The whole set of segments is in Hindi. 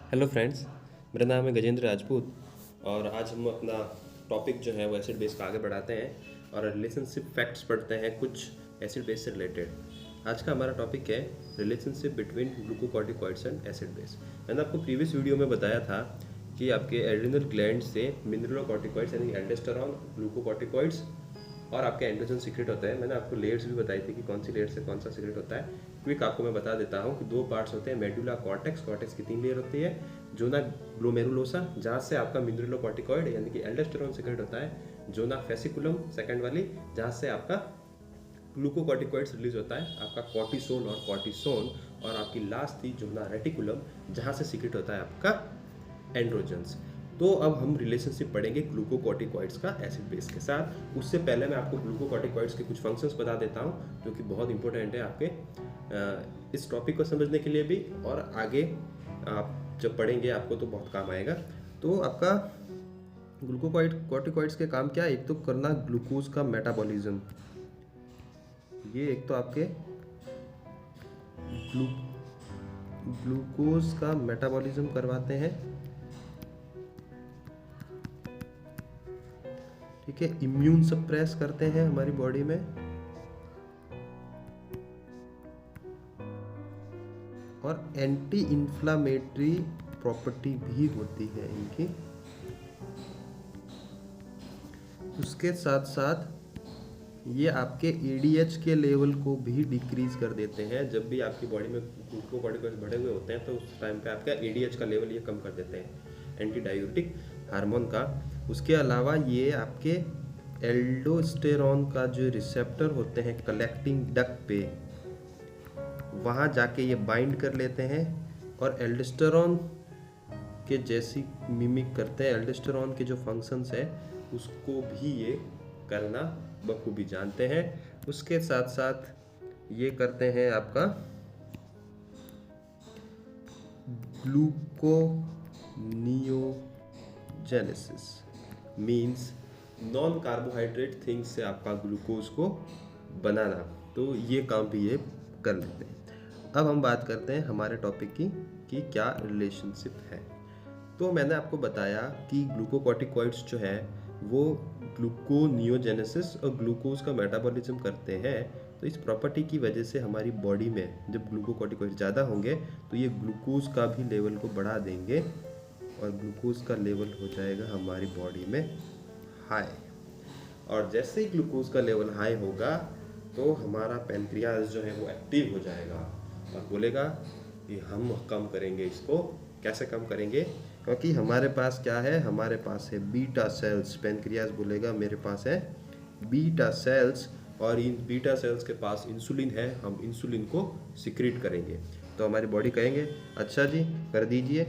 हेलो फ्रेंड्स, मेरा नाम है गजेंद्र राजपूत और आज हम अपना टॉपिक जो है वो एसिड बेस का आगे बढ़ाते हैं और रिलेशनशिप फैक्ट्स पढ़ते हैं कुछ एसिड बेस से रिलेटेड। आज का हमारा टॉपिक है relationship between glucocorticoids and acid base. मैंने आपको प्रीवियस वीडियो में बताया था कि आपके एड्रिनल ग्लैंड से मिनरलोकॉर्टिकॉइड्स यानी एल्डोस्टेरॉन, ग्लूकोकॉर्टिकॉइड्स और आपके एंड्रोजन सीक्रेट होता है। मैंने आपको लेयर्स भी बताई थी कि कौन सी लेयर से कौन सा सीक्रेट होता है। क्विक आपको मैं बता देता हूँ कि दो पार्ट्स होते हैं, मेडुला कॉर्टेक्स, कॉर्टेक्स की 3 लेयर होती है, जोना ग्लोमेरुलोसा जहाँ से आपका मिनरलोकॉर्टिकॉइड यानी कि एल्डोस्टेरॉन सीक्रेट होता है, जोना फेसिकुलम सेकंड वाली जहाँ से आपका ग्लूकोकॉर्टिकॉइड्स रिलीज होता है, आपका कॉर्टिसोल और कॉर्टिसोन, और आपकी लास्ट थी जोना रेटिकुलम जहाँ से सीक्रेट होता है आपका एंड्रोजन्स। तो अब हम रिलेशनशिप पढ़ेंगे ग्लूकोकॉर्टिकॉइड्स का एसिड बेस के साथ। उससे पहले मैं आपको ग्लूकोकॉर्टिकॉइड्स के कुछ फंक्शंस बता देता हूँ जो कि बहुत इंपॉर्टेंट है आपके इस टॉपिक को समझने के लिए भी, और आगे आप जब पढ़ेंगे आपको तो बहुत काम आएगा। तो आपका ग्लूकोकॉर्टिकॉइड्स के काम क्या है? एक तो करना ग्लूकोज का मेटाबॉलिज्म, ये एक तो आपके ग्लूकोज का मेटाबॉलिज्म करवाते हैं, ठीक है। इम्यून सप्रेस करते हैं हमारी बॉडी में, और एंटी इन्फ्लामेटरी प्रॉपर्टी भी होती है इनकी। उसके साथ साथ ये आपके एडीएच के लेवल को भी डिक्रीज कर देते हैं। जब भी आपकी बॉडी में ग्लूकोकॉर्टिकॉइड्स बढ़े हुए होते हैं तो उस टाइम पे आपका एडीएच का लेवल ये कम कर देते हैं, एंटी डायूरेटिक हार्मोन का। उसके अलावा ये आपके एल्डोस्टेरॉन का जो रिसेप्टर होते हैं कलेक्टिंग डक्ट पे, वहाँ जाके ये बाइंड कर लेते हैं और एल्डोस्टेरॉन के जैसी मिमिक करते हैं। एल्डोस्टेरॉन के जो फंक्शंस है उसको भी ये करना बखूबी जानते हैं। उसके साथ साथ ये करते हैं आपका gluconeogenesis, means non carbohydrate things से आपका ग्लूकोज को बनाना, तो ये काम भी ये कर लेते हैं। अब हम बात करते हैं हमारे टॉपिक की कि क्या रिलेशनशिप है। तो मैंने आपको बताया कि ग्लूकोकॉर्टिकॉइड्स जो है वो ग्लूकोनियोजेनेसिस और ग्लूकोज का मेटाबॉलिज्म करते हैं। तो इस प्रॉपर्टी की वजह से हमारी बॉडी में जब ग्लूकोकॉर्टिकॉइड ज़्यादा होंगे तो ये ग्लूकोज का भी लेवल को बढ़ा देंगे और ग्लूकोज का लेवल हो जाएगा हमारी बॉडी में हाई। और जैसे ही ग्लूकोज का लेवल हाई होगा तो हमारा पैनक्रियाज जो है वो एक्टिव हो जाएगा और बोलेगा कि हम कम करेंगे इसको। कैसे कम करेंगे? क्योंकि हमारे पास क्या है, हमारे पास है बीटा सेल्स। पैनक्रियाज बोलेगा मेरे पास है बीटा सेल्स, और इन बीटा सेल्स के पास इंसुलिन है, हम इंसुलिन को सिक्रीट करेंगे। तो हमारी बॉडी कहेंगे अच्छा जी कर दीजिए,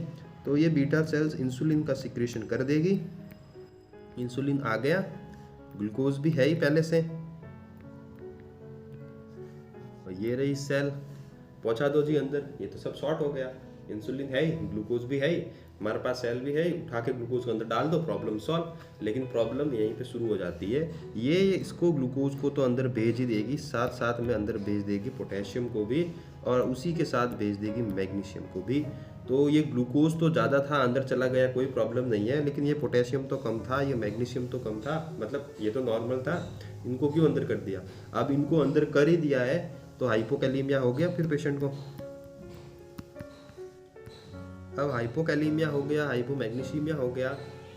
तो ये बीटा सेल्स इंसुलिन का सिक्रीशन कर देगी। इंसुलिन आ गया, ग्लूकोज भी है ही पहले से, और ये रही सेल, पहुंचा दो जी अंदर, ये तो सब शॉर्ट हो गया। इंसुलिन है ही, ग्लूकोज भी है ही, हमारे पास सेल भी है ही, उठा के ग्लूकोज को अंदर डाल दो, प्रॉब्लम सॉल्व। लेकिन प्रॉब्लम यहीं पे शुरू हो जाती है। ये इसको ग्लूकोज को तो अंदर भेज ही देगी, साथ साथ में अंदर भेज देगी पोटेशियम को भी, और उसी के साथ भेज देगी मैग्नीशियम को भी। तो ये ग्लूकोज तो ज़्यादा था, अंदर चला गया, कोई प्रॉब्लम नहीं है, लेकिन ये पोटेशियम तो कम था, ये मैग्नीशियम तो कम था, मतलब ये तो नॉर्मल था, इनको क्यों अंदर कर दिया? अब इनको अंदर कर ही दिया है तो हाइपोकैलीमिया हो गया फिर पेशेंट को। अब हाइपोकैलीमिया हो गया, हाइपोमैग्नीशियमिया हो गया,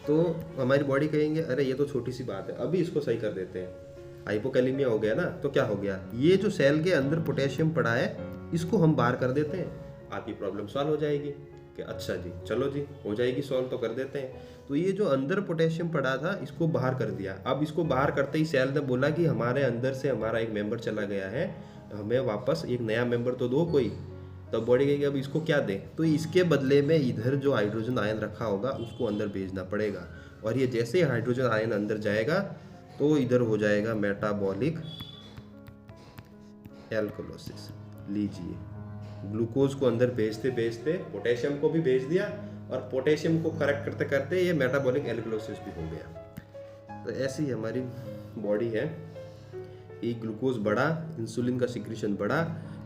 तो हमारी बॉडी कहेंगे अरे ये तो छोटी सी बात है, अभी इसको सही कर देते हैं। हाइपोकैलीमिया हो गया ना, तो क्या हो गया, ये जो सेल के अंदर पोटेशियम पड़ा है इसको हम बाहर कर देते हैं, आपकी प्रॉब्लम सॉल्व हो जाएगी। कि अच्छा जी चलो जी हो जाएगी सॉल्व, तो कर देते हैं। तो ये जो अंदर पोटेशियम पड़ा था इसको बाहर कर दिया। अब इसको बाहर करते ही सेल ने बोला कि हमारे अंदर से हमारा एक मेंबर चला गया है, हमें वापस एक नया मेंबर तो दो कोई। तब बॉडी कहेगी अब इसको क्या दें, तो इसके बदले में इधर जो हाइड्रोजन आयन रखा होगा उसको अंदर भेजना पड़ेगा, और ये जैसे ही हाइड्रोजन आयन अंदर जाएगा तो इधर हो जाएगा मेटाबॉलिक एल्कलोसिस। लीजिए, ग्लूकोज को अंदर भेजते भेजते पोटेशियम को भी भेज दिया, और पोटेशियम को करेक्ट करते करते ये मेटाबॉलिक एल्कलोसिस भी हो गया। तो ऐसी हमारी बॉडी है। एक ग्लूकोज बढ़ा, इंसुलिन का सिक्रीशन बढ़ा,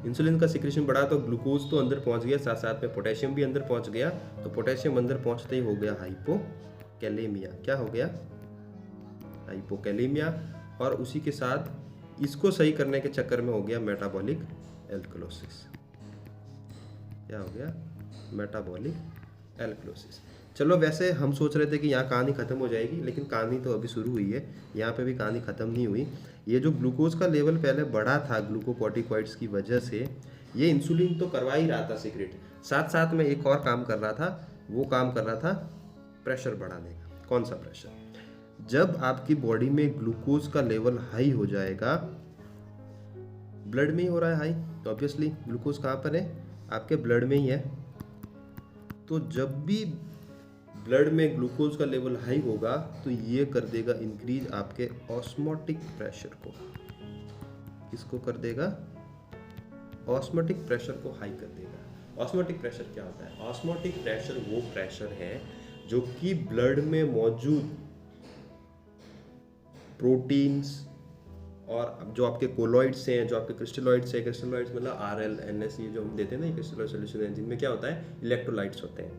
इंसुलिन का सिक्रीशन बढ़ा तो ग्लूकोज तो अंदर पहुंच गया, साथ साथ में पोटेशियम भी अंदर पहुंच गया, तो पोटेशियम अंदर पहुंचते ही हो गया हाइपोकैलेमिया। क्या हो गया? हाइपोकैलेमिया। और उसी के साथ इसको सही करने के चक्कर में हो गया मेटाबॉलिक एल्कलोसिस। क्या हो गया? Metabolic alkalosis. चलो, वैसे हम सोच रहे थे कि यहाँ कहानी खत्म हो जाएगी, लेकिन कहानी तो अभी शुरू हुई है, यहाँ पे भी कहानी खत्म नहीं हुई। ये जो ग्लूकोज का लेवल पहले बढ़ा था ग्लूकोकॉर्टिकॉइड्स की वजह से, ये इंसुलिन तो करवा ही रहा था सीक्रेट, साथ साथ में एक और काम कर रहा था, वो काम कर रहा था प्रेशर बढ़ाने का। कौन सा प्रेशर? जब आपकी बॉडी में ग्लूकोज का लेवल हाई हो जाएगा, ब्लड में ही हो रहा है हाई, तो ऑब्वियसली ग्लूकोज कहाँ पर है? आपके ब्लड में ही है। तो जब भी ब्लड में ग्लूकोज का लेवल हाई होगा तो ये कर देगा इंक्रीज आपके ऑस्मोटिक प्रेशर को। किसको कर देगा? ऑस्मोटिक प्रेशर को हाई कर देगा। ऑस्मोटिक प्रेशर क्या होता है? ऑस्मोटिक प्रेशर वो प्रेशर है जो कि ब्लड में मौजूद प्रोटीन्स और जो आपके कोलॉइड्स हैं, जो आपके क्रिस्टलॉइड्स हैं, क्रिस्टलॉइड्स मतलब RL, NS, ये जो हम देते हैं ना, क्रिस्टलॉइड सॉल्यूशन है, जिनमें क्या होता है? इलेक्ट्रोलाइट्स होते हैं,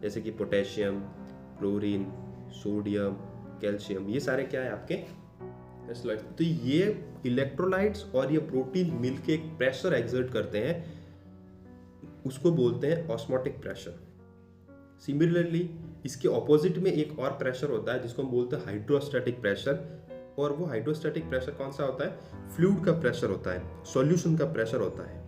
जैसे कि पोटेशियम, क्लोरीन, सोडियम, कैल्शियम, ये सारे क्या है? आपके क्रिस्टलॉइड्स। तो ये इलेक्ट्रोलाइट्स और ये प्रोटीन मिलके एक प्रेशर एक्सर्ट करते हैं, उसको बोलते हैं ऑस्मोटिक प्रेशर। सिमिलरली इसके ऑपोजिट में एक और प्रेशर होता है जिसको हम बोलते हैं हाइड्रोस्टैटिक प्रेशर। और वो हाइड्रोस्टैटिक प्रेशर कौन सा होता है? फ्लूइड का प्रेशर होता है, सॉल्यूशन का प्रेशर होता है।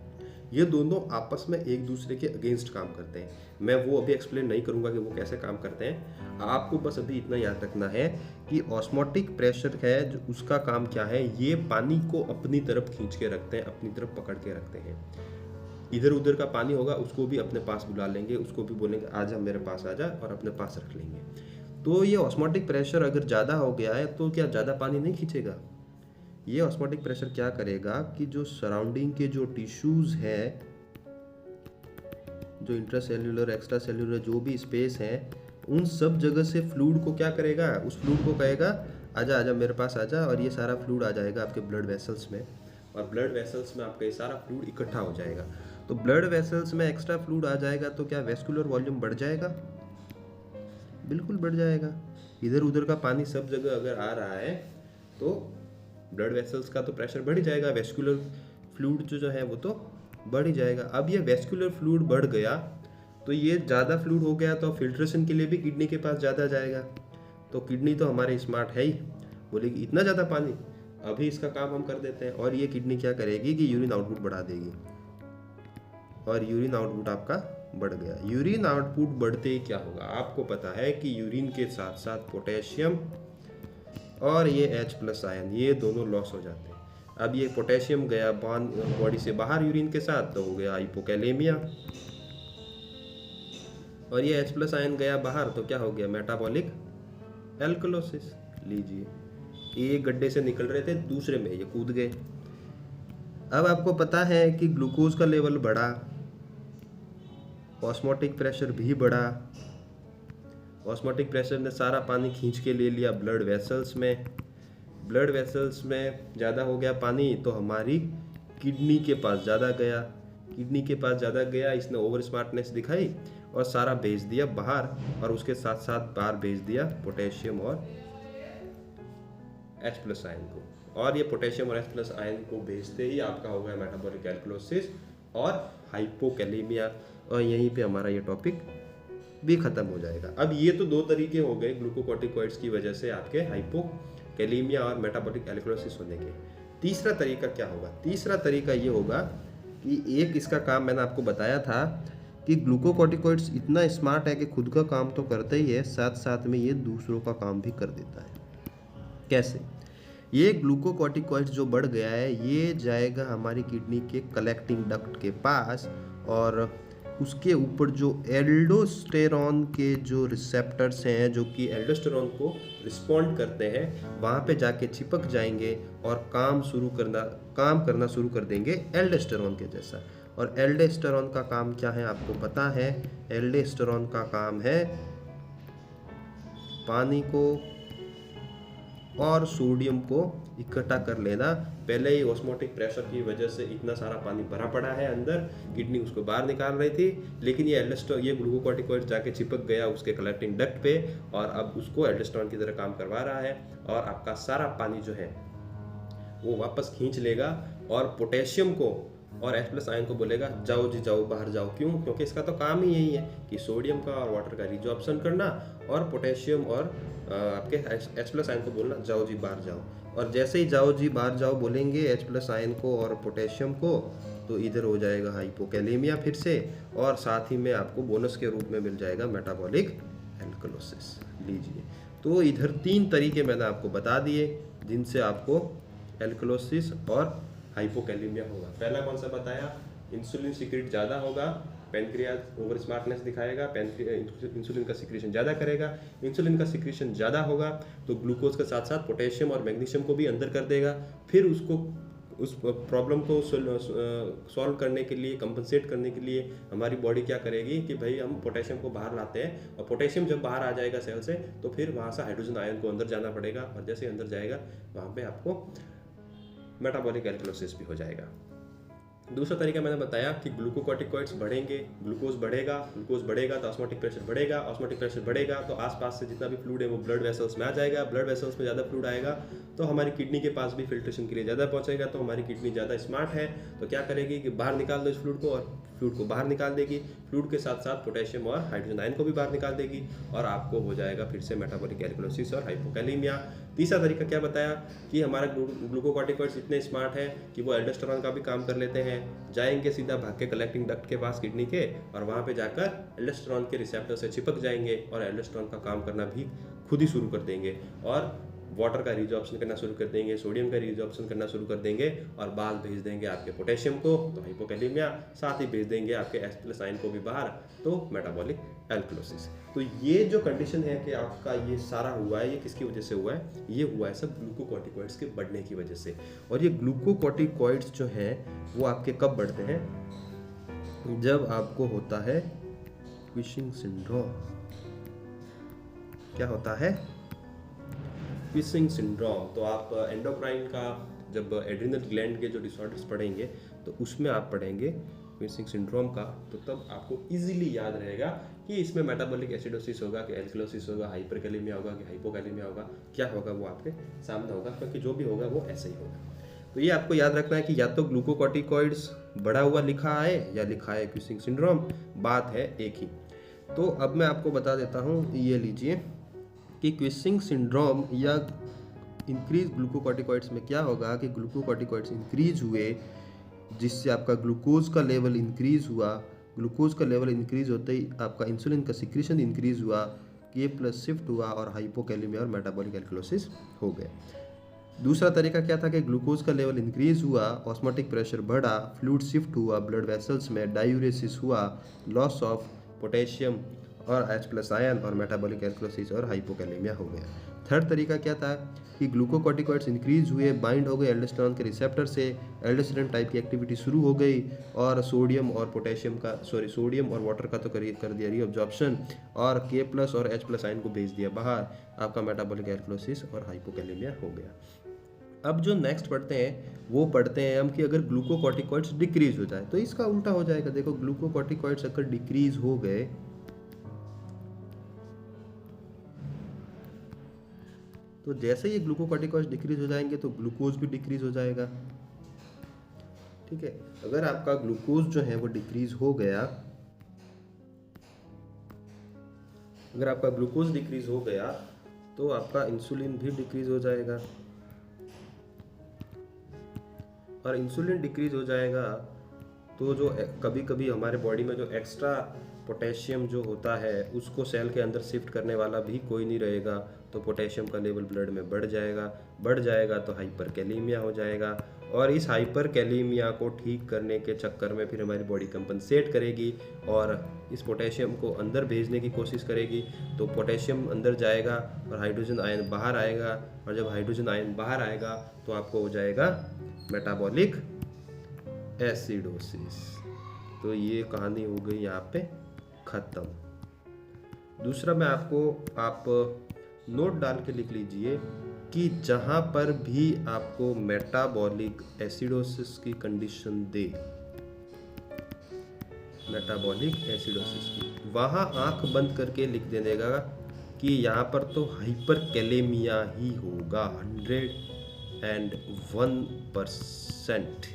ये दोनों आपस में एक दूसरे के अगेंस्ट काम करते हैं। मैं वो अभी एक्सप्लेन नहीं करूंगा कि वो कैसे काम करते हैं। आपको बस अभी इतना याद रखना है कि ऑस्मोटिक प्रेशर है जो, उसका काम क्या है? ये पानी को अपनी तरफ खींच के रखते हैं, अपनी तरफ पकड़ के रखते हैं। इधर उधर का पानी होगा उसको भी अपने पास बुला लेंगे, उसको भी बोलेंगे आजा मेरे पास आजा, और अपने पास रख लेंगे। तो ये ऑस्मोटिक प्रेशर अगर ज़्यादा हो गया है तो क्या ज़्यादा पानी नहीं खींचेगा? ये ऑस्मोटिक प्रेशर क्या करेगा कि जो सराउंडिंग के जो टिश्यूज़ हैं, जो इंट्रासेल्यूलर, एक्स्ट्रा सेल्यूलर जो भी स्पेस हैं, उन सब जगह से फ्लूइड को क्या करेगा? उस फ्लूइड को कहेगा आजा आजा मेरे पास आजा, और ये सारा फ्लूइड आ जाएगा आपके ब्लड वेसल्स में, और ब्लड वेसल्स में आपका ये सारा फ्लूइड इकट्ठा हो जाएगा। तो ब्लड वेसल्स में एक्स्ट्रा फ्लूइड आ जाएगा तो क्या वेस्कुलर वॉल्यूम बढ़ जाएगा? बिल्कुल बढ़ जाएगा। इधर उधर का पानी सब जगह अगर आ रहा है तो ब्लड वेसल्स का तो प्रेशर बढ़ ही जाएगा, वेस्कुलर फ्लूइड जो है वो तो बढ़ ही जाएगा। अब ये वेस्कुलर फ्लूइड बढ़ गया तो ये ज़्यादा फ्लूइड हो गया तो फिल्ट्रेशन के लिए भी किडनी के पास ज़्यादा जाएगा। तो किडनी तो हमारे स्मार्ट है ही, बोलेगी इतना ज़्यादा पानी, अभी इसका काम हम कर देते हैं। और ये किडनी क्या करेगी कि यूरिन आउटपुट बढ़ा देगी, और यूरिन आउटपुट आपका बढ़ गया। यूरिन आउटपुट बढ़ते ही क्या होगा? आपको पता है कि यूरिन के साथ साथ पोटेशियम और ये H+ आयन, ये दोनों लॉस हो जाते हैं। अब ये पोटेशियम गया बॉडी से बाहर यूरिन के साथ तो हो गया हाइपोकैलेमिया, और ये H+ आयन गया बाहर तो क्या हो गया? Metabolic alkalosis. लीजिए, एक गड्ढे से निकल रहे थे, दूसरे में ये कूद गए। अब आपको पता है कि ग्लूकोज का लेवल बढ़ा, ऑस्मोटिक प्रेशर भी बढ़ा, ऑस्मोटिक प्रेशर ने सारा पानी खींच के ले लिया ब्लड वेसल्स में, ब्लड वेसल्स में ज़्यादा हो गया पानी तो हमारी किडनी के पास ज़्यादा गया, किडनी के पास ज़्यादा गया, इसने ओवर स्मार्टनेस दिखाई और सारा भेज दिया बाहर, और उसके साथ साथ बाहर भेज दिया पोटेशियम और H+ आयन को। और ये पोटेशियम और H+ आयन को भेजते ही आपका हो गया मेटाबॉलिक एल्कलोसिस और हाइपोकैलेमिया, और यहीं पे हमारा ये टॉपिक भी खत्म हो जाएगा। अब ये तो दो तरीके हो गए ग्लूकोकॉर्टिकॉइड्स की वजह से आपके हाइपोकैलेमिया और मेटाबॉलिक एल्कलोसिस होने के। तीसरा तरीका क्या होगा? तीसरा तरीका ये होगा कि एक इसका काम मैंने आपको बताया था कि ग्लूकोकॉर्टिकॉइड्स इतना स्मार्ट है कि खुद का काम तो करता ही है, साथ साथ में ये दूसरों का काम भी कर देता है। कैसे? ये ग्लूकोकॉर्टिकॉइड्स जो बढ़ गया है ये जाएगा हमारी किडनी के कलेक्टिंग डक्ट के पास, और उसके ऊपर जो एल्डोस्टेरॉन के जो रिसेप्टर्स हैं जो कि एल्डोस्टेरॉन को रिस्पॉन्ड करते हैं, वहाँ पे जाके चिपक जाएंगे और काम करना शुरू कर देंगे एल्डोस्टेरॉन के जैसा। और एल्डोस्टेरॉन का काम क्या है आपको पता है? एल्डोस्टेरॉन का काम है पानी को और सोडियम को इकट्ठा कर लेना। पहले ही ऑस्मोटिक प्रेशर की वजह से इतना सारा पानी भरा पड़ा है अंदर, किडनी उसको बाहर निकाल रही थी, लेकिन ये ग्लूकोकॉर्टिकॉइड जाके चिपक गया उसके कलेक्टिंग डक्ट पे और अब उसको एल्डोस्टेरोन की तरह काम करवा रहा है और आपका सारा पानी जो है वो वापस खींच लेगा और पोटेशियम को और H+ आयन को बोलेगा जाओ जी जाओ बाहर जाओ। क्यों? क्योंकि इसका तो काम ही यही है कि सोडियम का और वाटर का रिजॉर्प्शन करना और पोटेशियम और आपके H+ आयन को बोलना जाओ जी बाहर जाओ। और जैसे ही जाओ जी बाहर जाओ बोलेंगे H+ आयन को और पोटेशियम को, तो इधर हो जाएगा हाइपोकैलेमिया फिर से, और साथ ही में आपको बोनस के रूप में मिल जाएगा मेटाबॉलिक एल्कलोसिस। लीजिए, तो इधर 3 तरीके मैंने आपको बता दिए जिनसे आपको एल्कलोसिस और हाइपोकैलेमिया होगा। पहला कौन सा बताया? इंसुलिन सीक्रेट ज़्यादा होगा, पैनक्रियाज ओवर स्मार्टनेस दिखाएगा, इंसुलिन का सिक्रेशन ज़्यादा करेगा। इंसुलिन का सिक्रेशन ज़्यादा होगा तो ग्लूकोज के साथ साथ पोटेशियम और मैग्नीशियम को भी अंदर कर देगा। फिर उसको उस प्रॉब्लम को सॉल्व करने के लिए, कंपनसेट करने के लिए हमारी बॉडी क्या करेगी कि भाई हम पोटेशियम को बाहर लाते हैं, और पोटेशियम जब बाहर आ जाएगा सेल से तो फिर वहाँ से हाइड्रोजन आयन को अंदर जाना पड़ेगा, और जैसे अंदर जाएगा वहाँ पे आपको मेटाबॉलिक एल्कलोसिस भी हो जाएगा। दूसरा तरीका मैंने बताया कि ग्लूकोकॉर्टिकॉइड्स बढ़ेंगे, ग्लूकोज बढ़ेगा तो ऑस्मोटिक प्रेशर बढ़ेगा तो आसपास से जितना भी फ्लूइड है वो ब्लड वेसल्स में आ जाएगा, ब्लड वेसल्स में ज़्यादा फ्लूइड आएगा तो हमारी किडनी के पास भी फिल्ट्रेशन के लिए ज़्यादा पहुंचेगा, तो हमारी किडनी ज़्यादा स्मार्ट है तो क्या करेगी कि बाहर निकाल दो इस फ्लूइड को, और फ्लूइड को बाहर निकाल देगी, फ्लूइड के साथ साथ पोटेशियम और हाइड्रोजन आयन को भी बाहर निकाल देगी, और आपको हो जाएगा फिर से मेटाबॉलिक एल्कलोसिस और हाइपोकैलेमिया। तीसरा तरीका क्या बताया कि हमारा ग्लूकोकॉर्टिकॉइड्स इतने स्मार्ट है कि वो एल्डोस्टेरोन का भी काम कर लेते हैं, जाएंगे सीधा भाग के कलेक्टिंग डक्ट के पास किडनी के, और वहाँ पे जाकर एल्डोस्टेरोन के रिसेप्टर से चिपक जाएंगे और एल्डोस्टेरोन का काम करना भी खुद ही शुरू कर देंगे, और वाटर का रिजॉर्प्शन करना शुरू कर देंगे, सोडियम का रिजॉर्प्शन करना शुरू कर देंगे, और बाद भेज देंगे आपके पोटेशियम को तो हाइपोकैलेमिया, साथ ही भेज देंगे आपके H+ आयन को भी बाहर तो मेटाबॉलिक एल्कलोसिस। तो ये जो कंडीशन है कि आपका ये सारा हुआ है, ये किसकी वजह से हुआ है? ये हुआ है सब ग्लूकोकॉर्टिकॉइड्स के बढ़ने की वजह से। और ये ग्लूकोकॉर्टिकॉइड्स जो हैं वो आपके कब बढ़ते हैं? जब आपको होता है क्विशिंग सिंड्रोम। क्या होता है? क्विशिंग सिंड्रोम। तो आप एंडोक्राइन का जब एड्रिनल ग्लैंड के जो डिसऑर्डर्स पढ़ेंगे तो उसमें आप पढ़ेंगे क्विशिंग सिंड्रोम का, तो तब आपको इजीली याद रहेगा कि इसमें मेटाबॉलिक एसिडोसिस होगा कि एल्कलोसिस होगा, हाइपरकैलेमिया होगा कि हाइपोकैलेमिया होगा, क्या होगा वो आपके सामने होगा, क्योंकि जो भी होगा वो ऐसे ही होगा। तो ये आपको याद रखना है कि या तो ग्लूकोकॉर्टिकॉइड्स बढ़ा हुआ लिखा है या लिखा है क्विशिंग सिंड्रोम, बात है एक ही। तो अब मैं आपको बता देता हूँ, ये लीजिए कि क्विशिंग सिंड्रोम या इंक्रीज ग्लूकोकॉर्टिकॉइड्स में क्या होगा कि ग्लूकोकॉर्टिकॉइड्स इंक्रीज हुए जिससे आपका ग्लूकोज का लेवल इंक्रीज हुआ, ग्लूकोज का लेवल इंक्रीज होते ही आपका इंसुलिन का सिक्रीशन इंक्रीज हुआ, K+ शिफ्ट हुआ और हाइपोकैलेमिया और मेटाबॉलिक एल्कलोसिस हो गए। दूसरा तरीका क्या था कि ग्लूकोज का लेवल इंक्रीज हुआ, ऑस्मोटिक प्रेशर बढ़ा, फ्लूइड शिफ्ट हुआ ब्लड वेसल्स में, डायूरेसिस हुआ, लॉस ऑफ पोटेशियम और H+ आयन और मेटाबॉलिक एल्कलोसिस और हाइपोकैलेमिया हो गया। थर्ड तरीका क्या था कि ग्लूकोकॉर्टिकॉइड्स इंक्रीज हुए, बाइंड हो गए एल्डोस्टेरोन के रिसेप्टर से, एल्डोस्टेरोन टाइप की एक्टिविटी शुरू हो गई और सोडियम और वाटर का तो कर दिया रीअब्जॉर्प्शन, और K+ और H+ आयन को भेज दिया बाहर, आपका मेटाबॉलिक एल्कलोसिस और हाइपोकैलेमिया हो गया। अब जो नेक्स्ट पढ़ते हैं वो पढ़ते हैं हम कि अगर ग्लूकोकॉर्टिकॉइड्स डिक्रीज हो जाए तो इसका उल्टा हो जाएगा। देखो, ग्लूकोकॉर्टिकॉइड्स अगर डिक्रीज हो गए तो जैसे ये ग्लूकोकॉर्टिकॉइड्स डिक्रीज हो जाएंगे तो ग्लूकोज भी डिक्रीज हो जाएगा। ठीक है, अगर आपका ग्लूकोज जो है वो डिक्रीज हो गया, अगर आपका ग्लूकोज डिक्रीज हो गया तो आपका इंसुलिन भी डिक्रीज हो जाएगा, और इंसुलिन डिक्रीज हो जाएगा तो जो कभी कभी हमारे बॉडी में जो एक्स्ट्रा पोटेशियम जो होता है उसको सेल के अंदर शिफ्ट करने वाला भी कोई नहीं रहेगा, तो पोटेशियम का लेवल ब्लड में बढ़ जाएगा तो हाइपरकैलेमिया हो जाएगा, और इस हाइपरकैलेमिया को ठीक करने के चक्कर में फिर हमारी बॉडी कंपनसेट करेगी और इस पोटेशियम को अंदर भेजने की कोशिश करेगी, तो पोटेशियम अंदर जाएगा और हाइड्रोजन आयन बाहर आएगा, और जब हाइड्रोजन आयन बाहर आएगा तो आपको हो जाएगा मेटाबॉलिक एसिडोसिस। तो ये कहानी हो गई यहाँ पे ख़त्म। दूसरा मैं आपको, आप नोट डाल के लिख लीजिए कि जहाँ पर भी आपको मेटाबॉलिक एसिडोसिस की कंडीशन दे, मेटाबॉलिक एसिडोसिस की, वहाँ आंख बंद करके लिख देगा कि यहाँ पर तो हाइपर कैलेमिया ही होगा 101%।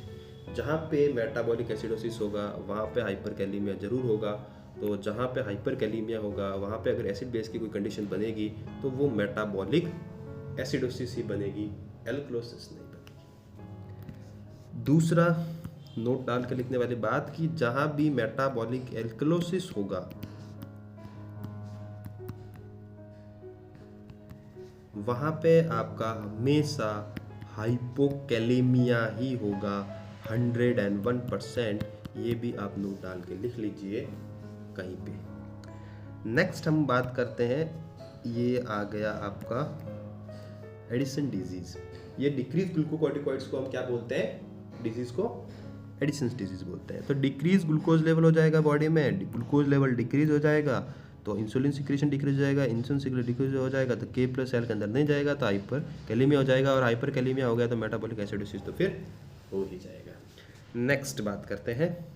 जहाँ पे मेटाबॉलिक एसिडोसिस होगा वहाँ पे हाइपर कैलेमिया जरूर होगा। तो जहाँ पे हाइपर कैलेमिया होगा वहाँ पे अगर एसिड बेस की कोई कंडीशन बनेगी तो वो मेटाबॉलिक एसिडोसिस ही बनेगी, एल्कलोसिस नहीं बनेगी। दूसरा नोट डाल के लिखने वाली बात कि जहां भी मेटाबॉलिक एल्कलोसिस होगा वहां पे आपका हमेशा हाइपोकैलेमिया ही होगा 101%। ये भी आप नोट डाल के लिख लीजिए कहीं पे। नेक्स्ट हम बात करते हैं, ये आ गया आपका एडिसन डिजीज। ये डिक्रीज ग्लूकोकॉर्टिकॉइड्स को हम क्या बोलते हैं, डिजीज को एडिसन्स डिजीज बोलते हैं। तो डिक्रीज ग्लूकोज लेवल हो जाएगा बॉडी में, ग्लूकोज लेवल डिक्रीज हो जाएगा तो इंसुलिन सिक्रेशन डिक्रीज हो जाएगा, इंसुलिन सिक्रेशन डिक्रीज हो जाएगा तो के प्लस सेल के अंदर नहीं जाएगा तो हाइपर कैलेमिया हो जाएगा, और हाइपर कैलेमिया हो गया तो मेटाबॉलिक एसिडोसिस तो फिर हो ही जाएगा। नेक्स्ट बात करते हैं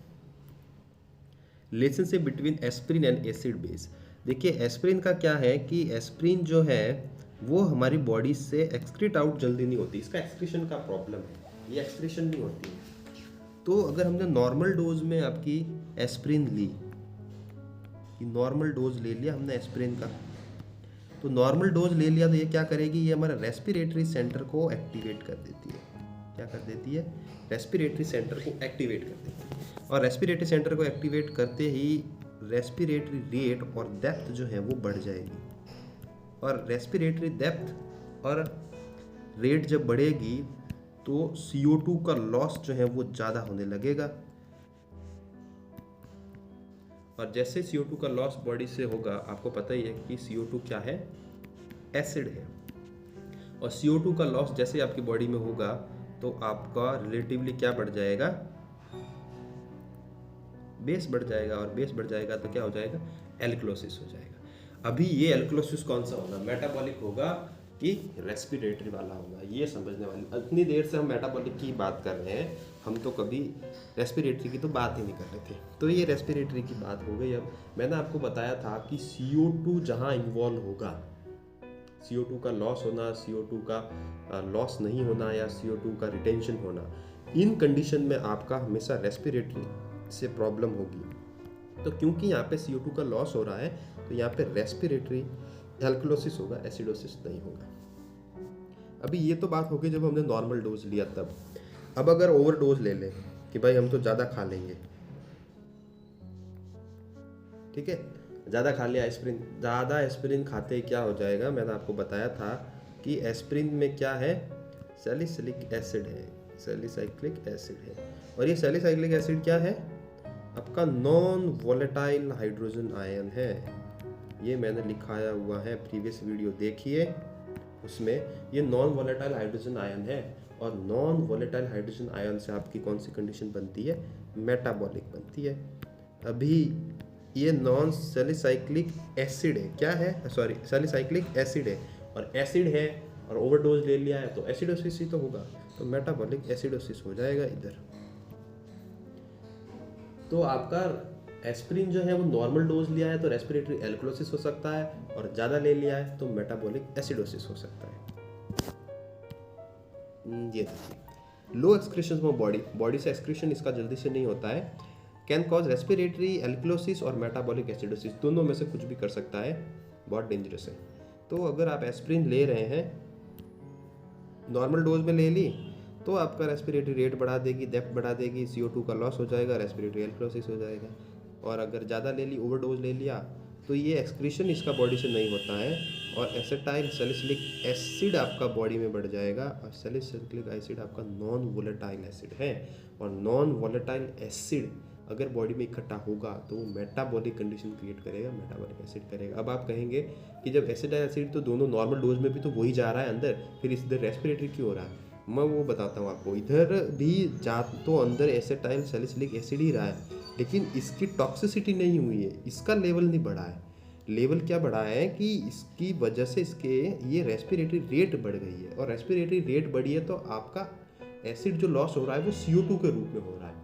relationship between aspirin and acid base. देखिए एस्प्रिन का क्या है कि एस्प्रिन जो है वो हमारी बॉडी से एक्सक्रीट आउट जल्दी नहीं होती, इसका एक्सक्रीशन का प्रॉब्लम है, ये एक्सक्रीशन नहीं होती है। तो अगर हमने नॉर्मल डोज में आपकी एस्प्रिन ली, नॉर्मल डोज ले लिया हमने एस्प्रिन का, तो नॉर्मल डोज ले लिया तो ये क्या करेगी, ये हमारा रेस्पिरेटरी सेंटर को एक्टिवेट कर देती है। क्या कर देती है, रेस्पिरेटरी सेंटर को एक्टिवेट कर देती है। और रेस्पिरेटरी सेंटर को एक्टिवेट करते ही रेस्पिरेटरी रेट और डेप्थ जो है वो बढ़ जाएगी, और रेस्पिरेटरी डेप्थ और रेट जब बढ़ेगी तो CO2 का लॉस जो है वो ज़्यादा होने लगेगा, और जैसे CO2 का लॉस बॉडी से होगा, आपको पता ही है कि CO2 क्या है, एसिड है, और CO2 का लॉस जैसे आपकी बॉडी में होगा तो आपका रिलेटिवली क्या बढ़ जाएगा, बेस बढ़ जाएगा, और बेस बढ़ जाएगा तो क्या हो जाएगा, एल्कलोसिस हो जाएगा। अभी ये एल्कलोसिस कौन सा होगा, मेटाबॉलिक होगा कि रेस्पिरेटरी वाला होगा, ये समझने वाली। इतनी देर से हम मेटाबॉलिक की बात कर रहे हैं, हम तो कभी रेस्पिरेटरी की तो बात ही नहीं कर रहे थे, तो ये रेस्पिरेटरी की बात हो गई। अब मैंने आपको बताया था कि CO2 जहाँ इन्वॉल्व होगा, CO2 का लॉस होना, CO2 का लॉस नहीं होना, या CO2 का रिटेंशन होना, इन कंडीशन में आपका हमेशा रेस्पिरेटरी से प्रॉब्लम होगी। तो क्योंकि यहाँ पे CO2 का लॉस हो रहा है तो यहाँ पे रेस्पिरेटरी एल्कलोसिस होगा, एसिडोसिस नहीं होगा। अभी ये तो बात हो गई जब हमने नॉर्मल डोज लिया तब। अब अगर ओवर डोज ले लें कि भाई हम तो ज़्यादा खा लेंगे, ठीक है, ज़्यादा खा लिया एस्प्रिन, ज़्यादा एस्प्रिन खाते क्या हो जाएगा, मैंने आपको बताया था कि एस्प्रिन में क्या है, सैलिसिलिक एसिड है, सैलिसाइक्लिक एसिड है, और ये सैलिसाइक्लिक एसिड क्या है, आपका नॉन वोलेटाइल हाइड्रोजन आयन है। ये मैंने लिखाया हुआ है, प्रीवियस वीडियो देखिए, उसमें ये नॉन वोलेटाइल हाइड्रोजन आयन है, और नॉन वोलेटाइल हाइड्रोजन आयन से आपकी कौन सी कंडीशन बनती है, मेटाबॉलिक बनती है। अभी ये नॉन सैलिसाइक्लिक एसिड है, क्या है, सॉरी सैलिसाइक्लिक एसिड है, और एसिड है और ओवरडोज ले लिया है तो एसिडोसिस ही तो होगा, तो मेटाबॉलिक एसिडोसिस हो जाएगा इधर। तो आपका एस्प्रिन जो है वो नॉर्मल डोज लिया है तो रेस्पिरेटरी एल्कलोसिस हो सकता है, और ज़्यादा ले लिया है तो मेटाबॉलिक एसिडोसिस हो सकता है। ये देखिए, लो एक्सक्रीशन ऑफ बॉडी से एक्सक्रीशन इसका जल्दी से नहीं होता है, कैन कॉज रेस्पिरेटरी एल्कलोसिस और मेटाबॉलिक एसिडोसिस, दोनों में से कुछ भी कर सकता है, बहुत डेंजरस है। तो अगर आप एस्प्रिन ले रहे हैं, नॉर्मल डोज में ले ली तो आपका रेस्पिरेटरी रेट बढ़ा देगी, डेप्थ बढ़ा देगी, CO2 का लॉस हो जाएगा, रेस्पिरेटरी एल्कलोसिस हो जाएगा। और अगर ज़्यादा ले ली, ओवरडोज ले लिया, तो ये एक्सक्रीशन इसका बॉडी से नहीं होता है, और एसिटाइल सैलिसिलिक एसिड आपका बॉडी में बढ़ जाएगा, और सैलिसिलिक एसिड आपका नॉन वोलेटाइल एसिड है, और नॉन वोलेटाइल एसिड अगर बॉडी में इकट्ठा होगा तो वो मेटाबॉलिक कंडीशन क्रिएट करेगा, मेटाबॉलिक एसिड करेगा। अब आप कहेंगे कि जब एसिटाइल एसिड तो दोनों नॉर्मल डोज में भी तो वही जा रहा है अंदर, फिर इधर रेस्पिरेटरी क्यों हो रहा है, मैं वो बताता हूँ आपको। इधर भी जा तो अंदर एसिटाइल सैलिसिलिक एसिड ही रहा है, लेकिन इसकी टॉक्सिसिटी नहीं हुई है, इसका लेवल नहीं बढ़ा है, लेवल क्या बढ़ा है कि इसकी वजह से इसके ये रेस्पिरेटरी रेट बढ़ गई है, और रेस्पिरेटरी रेट बढ़ी है तो आपका एसिड जो लॉस हो रहा है वो CO2 के रूप में हो रहा है,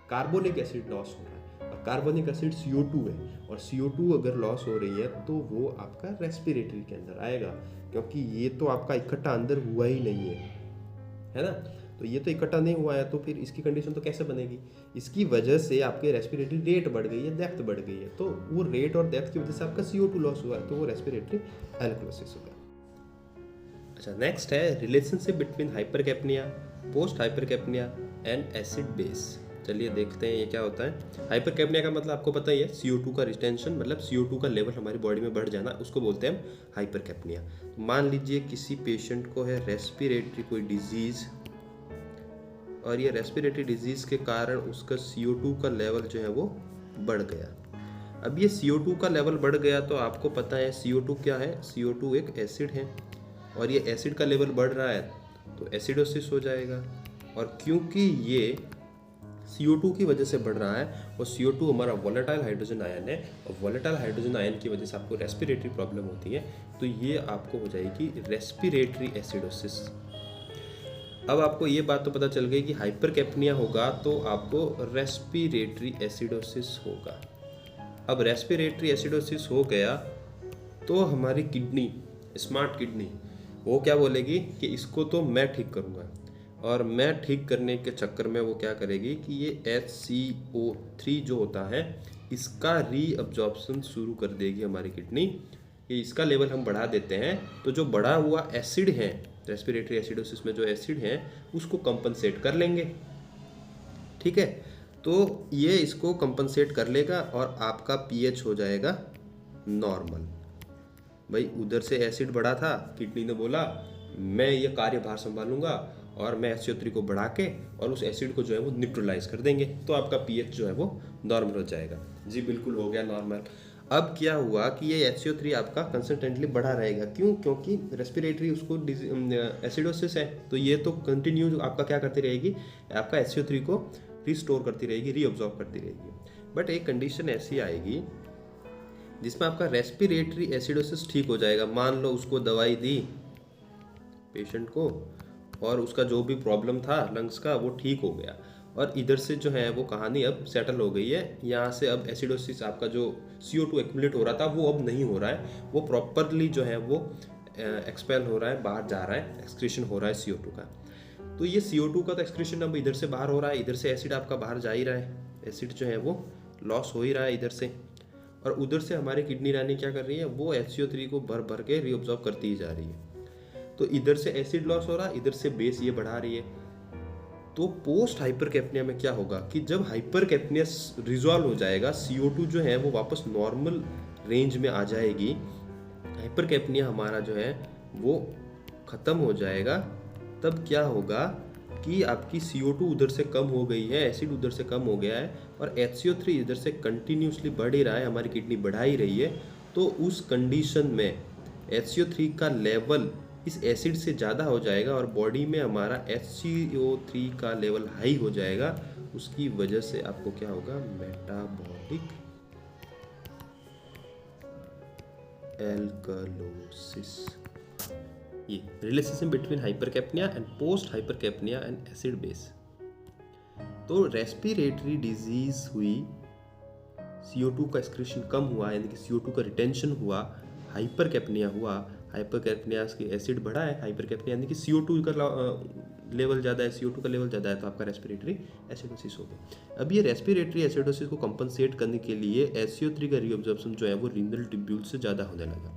कार्बोनिक एसिड लॉस हो रहा है, और कार्बोनिक एसिड CO2 है, और CO2 अगर लॉस हो रही है तो वो आपका रेस्पिरेटरी के अंदर आएगा, क्योंकि ये तो आपका इकट्ठा अंदर हुआ ही नहीं है ना। तो ये तो इकट्ठा नहीं हुआ है, तो फिर इसकी कंडीशन तो कैसे बनेगी? इसकी वजह से आपके रेस्पिरेटरी रेट बढ़ गई है, डेप्थ बढ़ गई है, तो वो रेट और डेप्थ की वजह से आपका CO2 लॉस हुआ है, तो वो रेस्पिरेटरी एल्कोलिसिस होगा। अच्छा, नेक्स्ट है relationship between hypercapnia, post hypercapnia and acid base. चलिए देखते हैं ये क्या होता है। हाइपरकैप्निया का मतलब आपको पता ही है, CO2 का रिटेंशन, मतलब CO2 का लेवल हमारी बॉडी में बढ़ जाना, उसको बोलते हैं हम हाइपरकैप्निया। मान लीजिए किसी पेशेंट को है रेस्पिरेटरी कोई डिजीज़, और ये रेस्पिरेटरी डिजीज़ के कारण उसका CO2 का लेवल जो है वो बढ़ गया। अब ये CO2 का लेवल बढ़ गया तो आपको पता है CO2 क्या है, CO2 एक एसिड है, और ये एसिड का लेवल बढ़ रहा है तो एसिडोसिस हो जाएगा। और क्योंकि ये CO2 की वजह से बढ़ रहा है, और CO2 हमारा वोलेटाइल हाइड्रोजन आयन है, और वोलेटाइल हाइड्रोजन आयन की वजह से आपको रेस्पिरेटरी प्रॉब्लम होती है, तो ये आपको हो जाएगी रेस्पिरेटरी एसिडोसिस। अब आपको ये बात तो पता चल गई कि हाइपरकैप्निया होगा तो आपको रेस्पिरेटरी एसिडोसिस होगा। अब रेस्पिरेटरी एसिडोसिस हो गया तो हमारी किडनी, स्मार्ट किडनी, वो क्या बोलेगी कि इसको तो मैं ठीक करूँगा, और मैं ठीक करने के चक्कर में वो क्या करेगी कि ये HCO3 जो होता है इसका रीअब्जॉर्प्शन शुरू कर देगी हमारी किडनी, कि इसका लेवल हम बढ़ा देते हैं, तो जो बढ़ा हुआ एसिड है रेस्पिरेटरी एसिडोसिस में जो एसिड है उसको कंपनसेट कर लेंगे। ठीक है, तो ये इसको कंपनसेट कर लेगा और आपका pH हो जाएगा नॉर्मल। भाई उधर से एसिड बढ़ा था, किडनी ने बोला मैं ये कार्यभार संभालूंगा और मैं HCO3 को बढ़ा के और उस एसिड को जो है वो न्यूट्रलाइज कर देंगे, तो आपका pH जो है वो नॉर्मल हो जाएगा। जी बिल्कुल हो गया नॉर्मल। अब क्या हुआ कि ये HCO3 आपका कंसिस्टेंटली बढ़ा रहेगा, क्यों? क्योंकि रेस्पिरेटरी उसको एसिडोसिस है, तो ये तो कंटिन्यू आपका क्या करती रहेगी, आपका HCO3 को रिस्टोर करती रहेगी, रीअब्जॉर्ब करती रहेगी। बट एक कंडीशन ऐसी आएगी जिसमें आपका रेस्पिरेटरी एसिडोसिस ठीक हो जाएगा। मान लो उसको दवाई दी पेशेंट को और उसका जो भी प्रॉब्लम था लंग्स का वो ठीक हो गया, और इधर से जो है वो कहानी अब सेटल हो गई है। यहाँ से अब एसिडोसिस आपका जो CO2 एक्यूमुलेट हो रहा था वो अब नहीं हो रहा है, वो प्रॉपरली जो है वो एक्सपेल हो रहा है, बाहर जा रहा है, एक्सक्रीशन हो रहा है CO2 का। तो ये CO2 का तो एक्सक्रीशन अब इधर से बाहर हो रहा है, इधर से एसिड आपका बाहर जा ही रहा है, एसिड जो है वो लॉस हो ही रहा है इधर से, और उधर से हमारी किडनी रानी क्या कर रही है, वो HCO3 को भर भर के रीअब्जॉर्ब करती ही जा रही है। तो इधर से एसिड लॉस हो रहा है, इधर से बेस ये बढ़ा रही है। तो पोस्ट हाइपरकैप्निया में क्या होगा कि जब हाइपरकैप्निया रिजॉल्व हो जाएगा, CO2 जो है वो वापस नॉर्मल रेंज में आ जाएगी, हाइपरकैप्निया हमारा जो है वो ख़त्म हो जाएगा। तब क्या होगा कि आपकी CO2 उधर से कम हो गई है, एसिड उधर से कम हो गया है, और HCO3 इधर से कंटिन्यूसली बढ़ ही रहा है, हमारी किडनी बढ़ा ही रही है। तो उस कंडीशन में HCO3 का लेवल इस एसिड से ज़्यादा हो जाएगा और बॉडी में हमारा HCO3 का लेवल हाई हो जाएगा। उसकी वजह से आपको क्या होगा, मेटाबॉलिक एल्कलोसिस। ये relationship between hypercapnia and post hypercapnia and acid base. तो रेस्पिरेटरी डिजीज हुई, CO2 का एक्सक्रीशन कम हुआ, यानी कि CO2 का रिटेंशन हुआ, हाइपरकैप्निया हुआ, हाइपरकैप्निया की एसिड बढ़ा है, हाइपरकैप्निया यानी कि CO2 का लेवल ज़्यादा है, CO2 का लेवल ज़्यादा है, तो आपका रेस्पिरेटरी एसिडोसिस हो गया। अब ये रेस्पिरेटरी एसिडोसिस को कंपनसेट करने के लिए HCO3 का रीअब्जॉर्प्शन जो है वो रीनल ट्यूब्यूल से ज़्यादा होने लगा,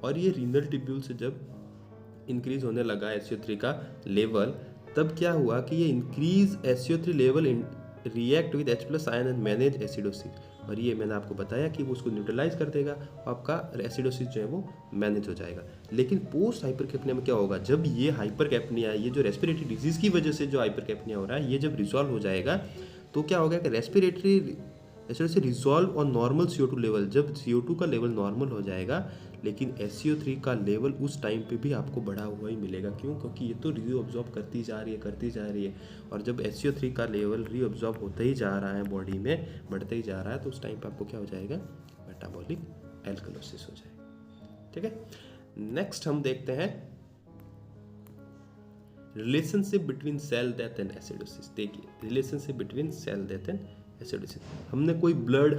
और ये रीनल ट्यूब्यूल से जब इंक्रीज होने लगा HCO3 का लेवल, तब क्या हुआ कि ये increase HCO3 level react with H+ ion and manage acidosis, और ये मैंने आपको बताया कि वो उसको न्यूट्रलाइज कर देगा, आपका एसिडोसिस जो है वो मैनेज हो जाएगा। लेकिन पोस्ट हाइपरकैप्निया में क्या होगा, जब ये हाइपरकैप्निया, ये जो रेस्पिरेटरी डिजीज़ की वजह से जो हाइपरकैप्निया हो रहा है, ये जब रिजॉल्व हो जाएगा तो क्या होगा कि रेस्पिरेटरी एसिड से रिजॉल्व और नॉर्मल CO2 लेवल, जब CO2 का लेवल नॉर्मल हो जाएगा, लेकिन HCO3 का लेवल उस टाइम पे भी आपको बढ़ा हुआ ही मिलेगा। क्यों? क्योंकि ये तो रीअब्जॉर्ब करती जा रही है, और जब HCO3 का लेवल रीअब्जॉर्ब होता ही जा रहा है, बॉडी में बढ़ते ही जा रहा है, तो उस टाइम पे आपको क्या हो जाएगा, मेटाबॉलिक एल्कलोसिस हो जाएगा। ठीक है, नेक्स्ट हम देखते हैं relationship between cell death and acidosis. देखिए, relationship between cell death and acidosis. हमने कोई ब्लड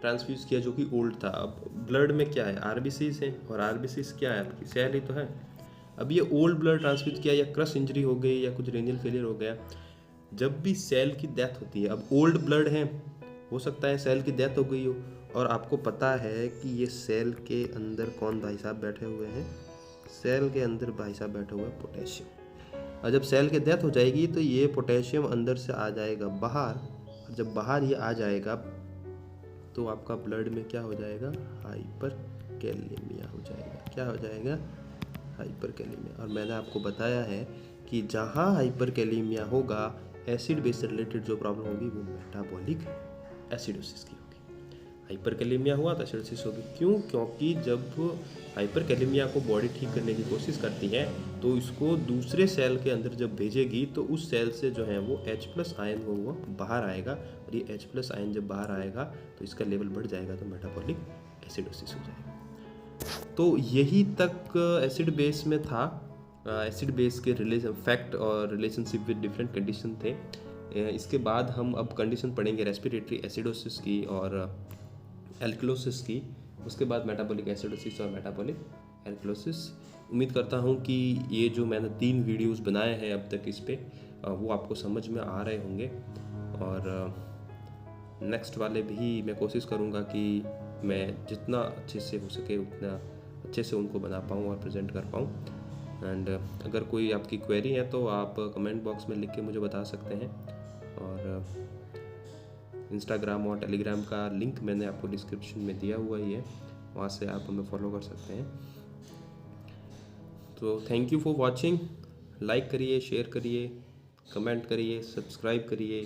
ट्रांसफ्यूज किया जो कि ओल्ड था। अब ब्लड में क्या है, आरबीसीज है, और आरबीसीज क्या है, आपकी सेल ही तो है। अब ये ओल्ड ब्लड ट्रांसफ्यूज किया, या क्रश इंजरी हो गई, या कुछ रेनियल फेलियर हो गया, जब भी सेल की डेथ होती है, अब ओल्ड ब्लड है, हो सकता है सेल की डेथ हो गई हो, और आपको पता है कि ये सेल के अंदर कौन भाई साहब बैठे हुए हैं, सेल के अंदर भाई साहब बैठे हुए हैं पोटेशियम। और जब सेल की डेथ हो जाएगी तो ये पोटेशियम अंदर से आ जाएगा बाहर, और जब बाहर ये आ जाएगा तो आपका ब्लड में क्या हो जाएगा, हाइपर कैलेमिया हो जाएगा। क्या हो जाएगा, हाइपर कैलेमिया। और मैंने आपको बताया है कि जहाँ हाइपर कैलेमिया होगा, एसिड बेस से रिलेटेड जो प्रॉब्लम होगी वो मेटाबॉलिक एसिडोसिस की होगी। हाइपर कैलेमिया हुआ तो एसिडोसिस होगी। क्यों? क्योंकि जब हाइपर कैलेमिया को बॉडी ठीक करने की कोशिश करती है तो इसको दूसरे सेल के अंदर जब भेजेगी तो उस सेल से जो है वो H+ आयन वो बाहर आएगा, और ये H+ आयन जब बाहर आएगा तो इसका लेवल बढ़ जाएगा, तो मेटाबॉलिक एसिडोसिस हो जाएगा। तो यही तक एसिड बेस में था। एसिड बेस के रिलेशन फैक्ट और रिलेशनशिप विद डिफरेंट कंडीशन थे। इसके बाद हम अब कंडीशन पढ़ेंगे रेस्पिरेटरी एसिडोसिस की और एल्कलोसिस की, उसके बाद मेटाबॉलिक एसिडोसिस और मेटाबॉलिक एल्कलोसिस। उम्मीद करता हूँ कि ये जो मैंने 3 वीडियोस बनाए हैं अब तक इस पे वो आपको समझ में आ रहे होंगे, और नेक्स्ट वाले भी मैं कोशिश करूँगा कि मैं जितना अच्छे से हो सके उतना अच्छे से उनको बना पाऊँ और प्रेजेंट कर पाऊँ। एंड अगर कोई आपकी क्वेरी है तो आप कमेंट बॉक्स में लिख के मुझे बता सकते हैं, और इंस्टाग्राम और टेलीग्राम का लिंक मैंने आपको डिस्क्रिप्शन में दिया हुआ ही है, वहाँ से आप हमें फॉलो कर सकते हैं। तो thank you for watching. Like करिए, शेयर करिए, कमेंट करिए, सब्सक्राइब करिए।